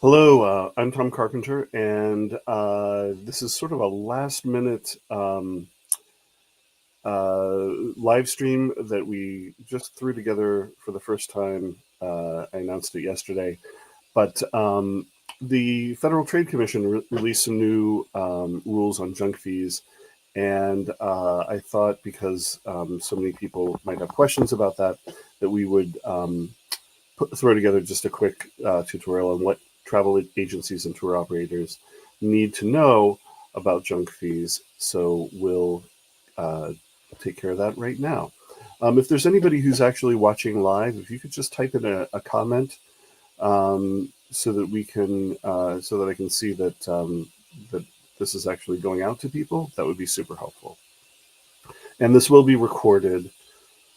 Hello, I'm Tom Carpenter, and this is sort of a last minute live stream that we just threw together for the first time. I announced it yesterday, but the Federal Trade Commission released some new rules on junk fees, and I thought because so many people might have questions about that, that we would throw together just a quick tutorial on what travel agencies and tour operators need to know about junk fees. So we'll uh, take care of that right now. If there's anybody who's actually watching live, if you could just type in a comment so that we can, so that I can see that this is actually going out to people, that would be super helpful. And this will be recorded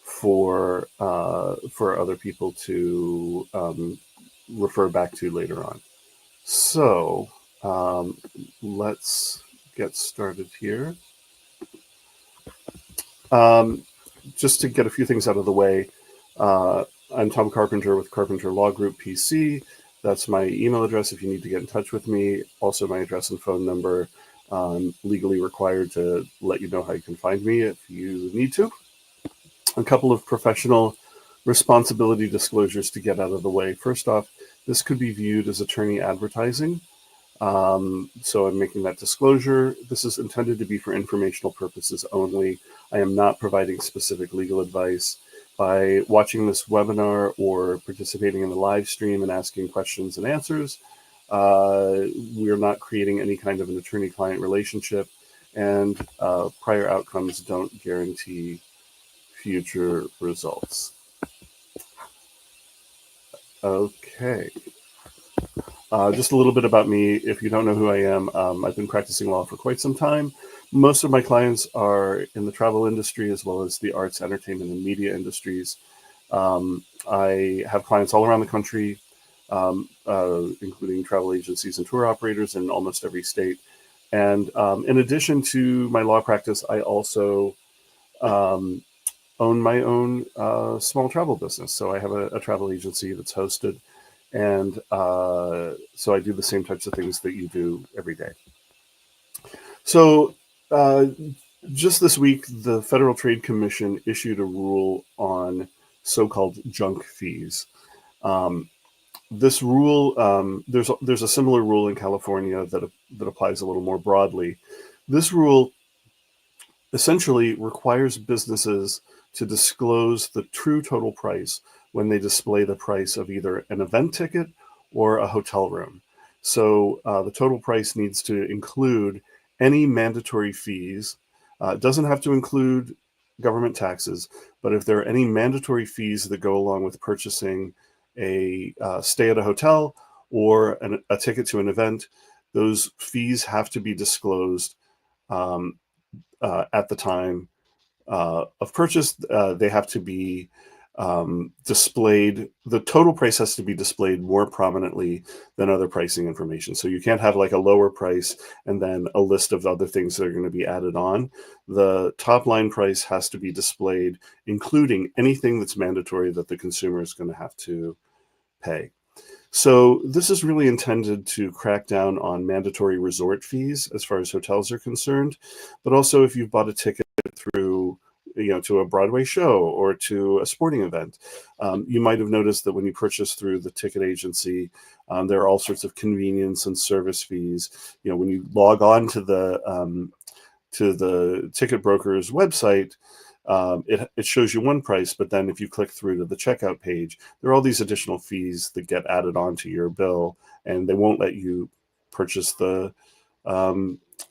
for other people to refer back to later on. So let's get started here. Just to get a few things out of the way, I'm Tom Carpenter with Carpenter Law Group PC. That's my email address if you need to get in touch with me. Also my address and phone number. Legally required to let you know how you can find me if you need to. A couple of professional responsibility disclosures to get out of the way. First off, this could be viewed as attorney advertising. So I'm making that disclosure. This is intended to be for informational purposes only. I am not providing specific legal advice. By watching this webinar or participating in the live stream and asking questions and answers, we're not creating any kind of an attorney-client relationship, and prior outcomes don't guarantee future results. Okay. Just a little bit about me. If you don't know who I am, I've been practicing law for quite some time. Most of my clients are in the travel industry as well as the arts, entertainment, and media industries. I have clients all around the country, including travel agencies and tour operators in almost every state. And in addition to my law practice, I also own my own small travel business. So I have a travel agency that's hosted. And so I do the same types of things that you do every day. So just this week, the Federal Trade Commission issued a rule on so-called junk fees. This rule, there's a similar rule in California that applies a little more broadly. This rule essentially requires businesses to disclose the true total price when they display the price of either an event ticket or a hotel room. So the total price needs to include any mandatory fees. It doesn't have to include government taxes, but if there are any mandatory fees that go along with purchasing a stay at a hotel or a ticket to an event, those fees have to be disclosed at the time of purchase. They have to be displayed. The total price has to be displayed more prominently than other pricing information. So you can't have like a lower price and then a list of other things that are going to be added on. The top line price has to be displayed, including anything that's mandatory that the consumer is going to have to pay. So this is really intended to crack down on mandatory resort fees as far as hotels are concerned, but also if you've bought a ticket through, to a Broadway show or to a sporting event, you might have noticed that when you purchase through the ticket agency, there are all sorts of convenience and service fees. When you log on to the ticket broker's website, it shows you one price, but then if you click through to the checkout page, there are all these additional fees that get added onto your bill, and they won't let you purchase the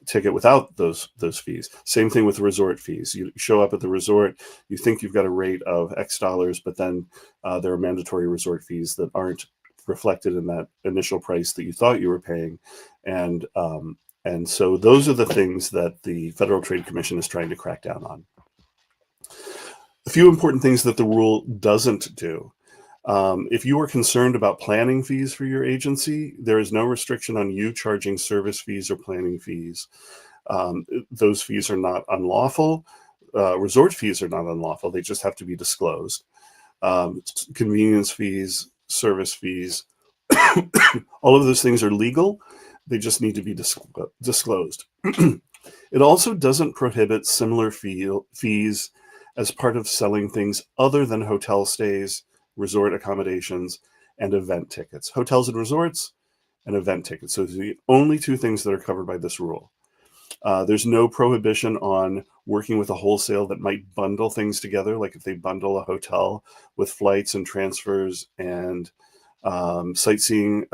ticket without those fees. Same thing with resort fees. You show up at the resort, you think you've got a rate of X dollars, but then there are mandatory resort fees that aren't reflected in that initial price that you thought you were paying, and so those are the things that the Federal Trade Commission is trying to crack down on. A few important things that the rule doesn't do. If you are concerned about planning fees for your agency, there is no restriction on you charging service fees or planning fees. Those fees are not unlawful. Resort fees are not unlawful. They just have to be disclosed. Convenience fees, service fees, All of those things are legal. They just need to be disclosed. It also doesn't prohibit similar fees as part of selling things other than hotel stays, resort accommodations, and event tickets. Hotels and resorts and event tickets. So those are the only two things that are covered by this rule. There's no prohibition on working with a wholesale that might bundle things together, like if they bundle a hotel with flights and transfers and sightseeing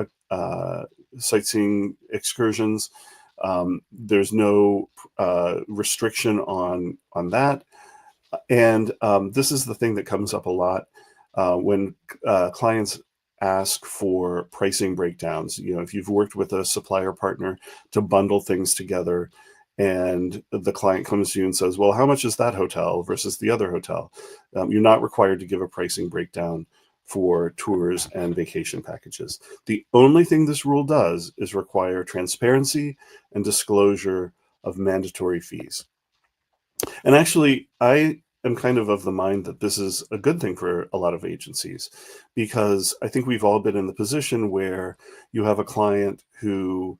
excursions. There's no restriction on that. And this is the thing that comes up a lot when clients ask for pricing breakdowns. If you've worked with a supplier partner to bundle things together, and the client comes to you and says, well, how much is that hotel versus the other hotel? You're not required to give a pricing breakdown for tours and vacation packages. The only thing this rule does is require transparency and disclosure of mandatory fees. And actually, I am kind of the mind that this is a good thing for a lot of agencies, because I think we've all been in the position where you have a client who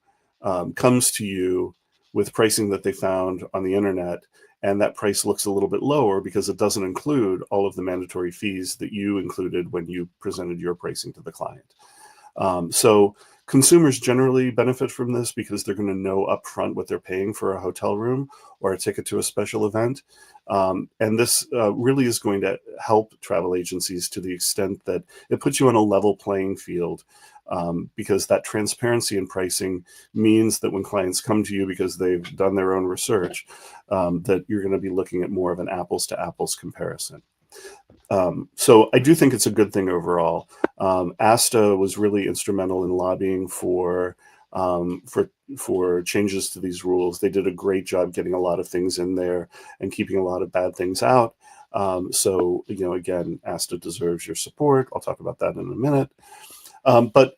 comes to you with pricing that they found on the internet, and that price looks a little bit lower because it doesn't include all of the mandatory fees that you included when you presented your pricing to the client. So consumers generally benefit from this because they're going to know upfront what they're paying for a hotel room or a ticket to a special event. And this really is going to help travel agencies to the extent that it puts you on a level playing field, because that transparency in pricing means that when clients come to you because they've done their own research, that you're going to be looking at more of an apples to apples comparison. So I do think it's a good thing overall. ASTA was really instrumental in lobbying for changes to these rules. They did a great job getting a lot of things in there and keeping a lot of bad things out. So, again, ASTA deserves your support. I'll talk about that in a minute. But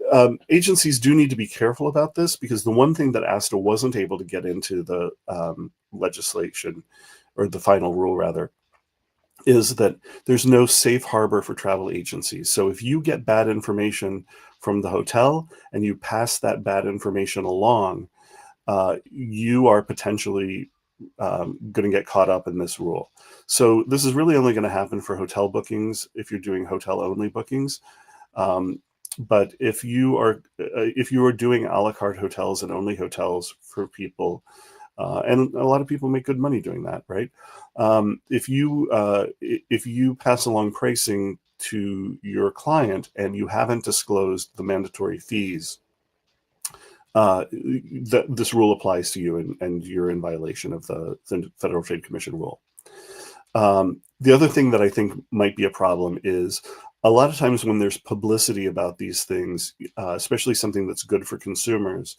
agencies do need to be careful about this, because the one thing that ASTA wasn't able to get into the legislation, or the final rule rather, is that there's no safe harbor for travel agencies. So if you get bad information from the hotel and you pass that bad information along, you are potentially going to get caught up in this rule. So this is really only going to happen for hotel bookings if you're doing hotel only bookings. But if you are doing a la carte hotels and only hotels for people, and a lot of people make good money doing that, right? If you pass along pricing to your client and you haven't disclosed the mandatory fees, this rule applies to you, and you're in violation of the Federal Trade Commission rule. The other thing that I think might be a problem is a lot of times when there's publicity about these things, especially something that's good for consumers,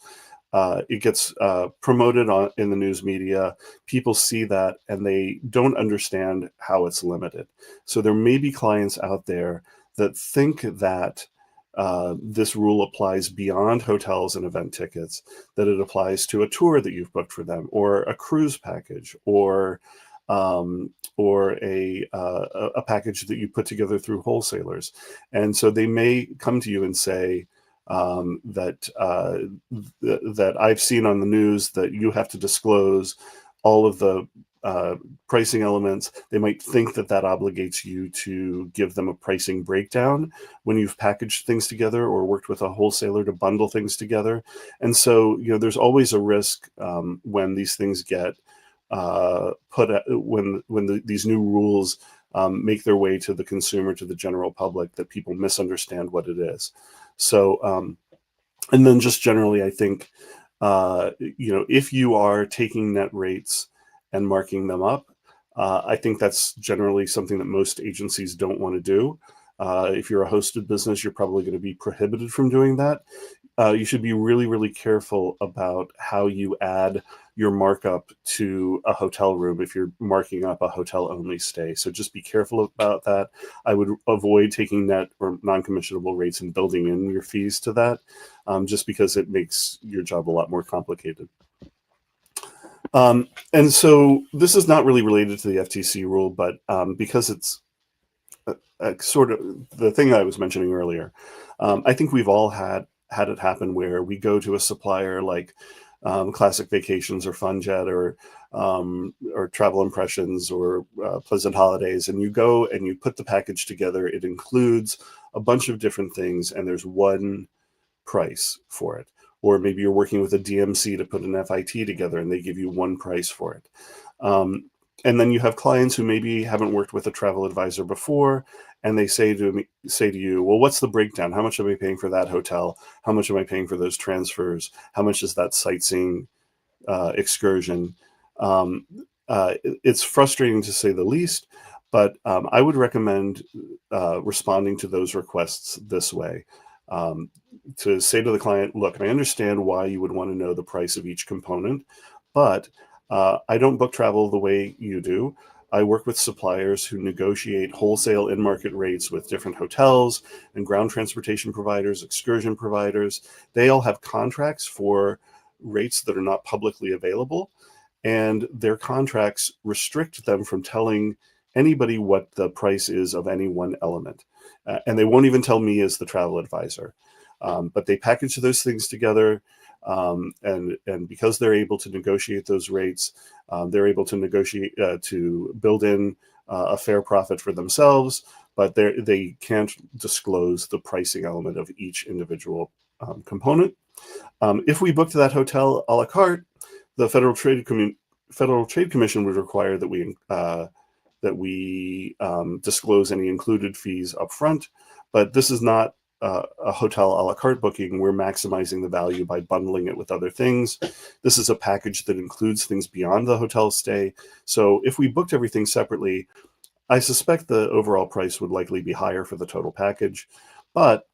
it gets promoted in the news media. People see that and they don't understand how it's limited. So there may be clients out there that think that this rule applies beyond hotels and event tickets, that it applies to a tour that you've booked for them, or a cruise package, or a package that you put together through wholesalers. And so they may come to you and say that I've seen on the news that you have to disclose all of the pricing elements. They might think that obligates you to give them a pricing breakdown when you've packaged things together or worked with a wholesaler to bundle things together. And so, there's always a risk when these things get these new rules make their way to the consumer, to the general public, that people misunderstand what it is. So, and then just generally, I think, if you are taking net rates and marking them up, I think that's generally something that most agencies don't want to do. If you're a hosted business, you're probably going to be prohibited from doing that. You should be really, really careful about how you add your markup to a hotel room if you're marking up a hotel only stay. So just be careful about that. I would avoid taking net or non-commissionable rates and building in your fees to that, just because it makes your job a lot more complicated. And so this is not really related to the FTC rule, but because it's sort of the thing I was mentioning earlier, I think we've all had had it happen where we go to a supplier like Classic Vacations or FunJet or Travel Impressions or Pleasant Holidays, and you go and you put the package together. It includes a bunch of different things, and there's one price for it. Or maybe you're working with a DMC to put an FIT together, and they give you one price for it. And then you have clients who maybe haven't worked with a travel advisor before, and they say to you, well, what's the breakdown? How much am I paying for that hotel? How much am I paying for those transfers? How much is that sightseeing excursion? It's frustrating to say the least, but I would recommend responding to those requests this way. To say to the client, look, I understand why you would want to know the price of each component, but I don't book travel the way you do. I work with suppliers who negotiate wholesale in-market rates with different hotels and ground transportation providers, excursion providers. They all have contracts for rates that are not publicly available, and their contracts restrict them from telling anybody what the price is of any one element. And they won't even tell me as the travel advisor. But they package those things together, and because they're able to negotiate those rates, they're able to negotiate to build in a fair profit for themselves, but they can't disclose the pricing element of each individual component. If we booked that hotel a la carte, the Federal Trade Commission would require that we disclose any included fees up front, but this is not a hotel a la carte booking. We're maximizing the value by bundling it with other things. This is a package that includes things beyond the hotel stay. So if we booked everything separately, I suspect the overall price would likely be higher for the total package, but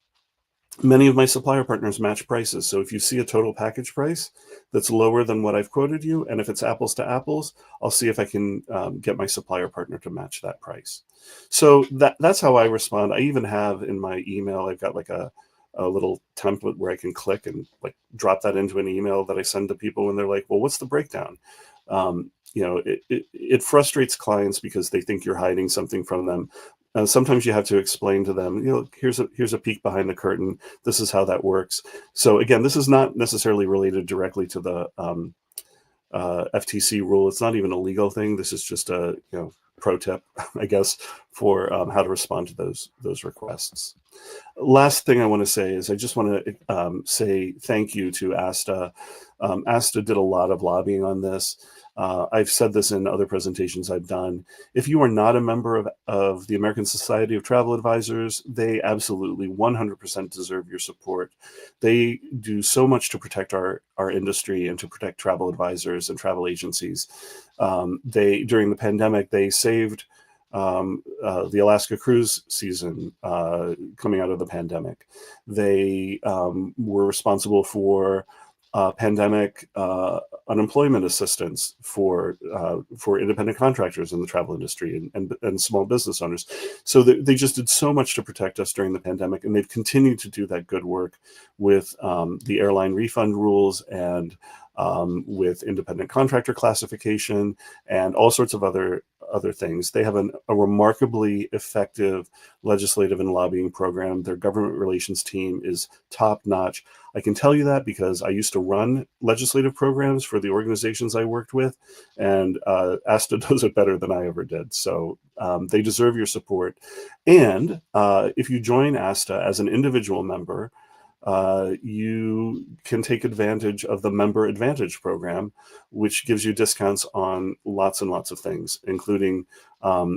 many of my supplier partners match prices. So if you see a total package price that's lower than what I've quoted you, and if it's apples to apples, I'll see if I can get my supplier partner to match that price. So that's how I respond. I even have in my email, I've got like a little template where I can click and like drop that into an email that I send to people when they're like, well, what's the breakdown? It frustrates clients because they think you're hiding something from them. Sometimes you have to explain to them, here's a peek behind the curtain. This is how that works. So again, this is not necessarily related directly to the FTC rule. It's not even a legal thing. This is just a pro tip, I guess, for how to respond to those requests. Last thing I want to say is I just want to say thank you to ASTA. ASTA did a lot of lobbying on this. I've said this in other presentations I've done. If you are not a member of the American Society of Travel Advisors, they absolutely 100% deserve your support. They do so much to protect our industry and to protect travel advisors and travel agencies. During the pandemic, they saved the Alaska cruise season coming out of the pandemic. They were responsible for pandemic unemployment assistance for independent contractors in the travel industry and small business owners. So they just did so much to protect us during the pandemic, and they've continued to do that good work with the airline refund rules and with independent contractor classification and all sorts of other things. They have a remarkably effective legislative and lobbying program. Their government relations team is top notch. I can tell you that because I used to run legislative programs for the organizations I worked with, and ASTA does it better than I ever did. So they deserve your support. And if you join ASTA as an individual member, you can take advantage of the Member Advantage program, which gives you discounts on lots and lots of things, including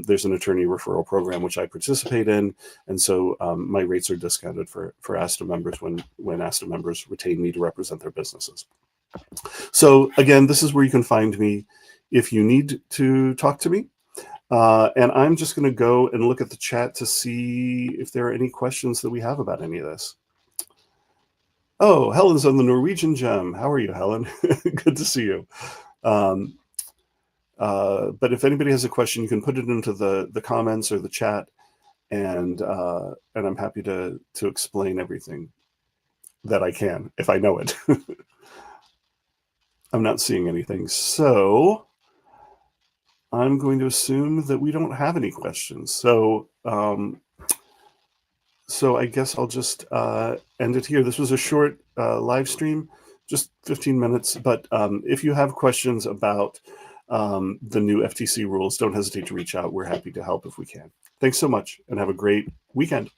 there's an attorney referral program, which I participate in. And so my rates are discounted for ASTA members when ASTA members retain me to represent their businesses. So again, this is where you can find me if you need to talk to me. And I'm just going to go and look at the chat to see if there are any questions that we have about any of this. Oh, Helen's on the Norwegian Gem. How are you, Helen? Good to see you. But if anybody has a question, you can put it into the comments or the chat, and I'm happy to explain everything that I can if I know it. I'm not seeing anything, so I'm going to assume that we don't have any questions. So So I guess I'll just end it here. This was a short live stream, just 15 minutes. But if you have questions about the new FTC rules, don't hesitate to reach out. We're happy to help if we can. Thanks so much, and have a great weekend.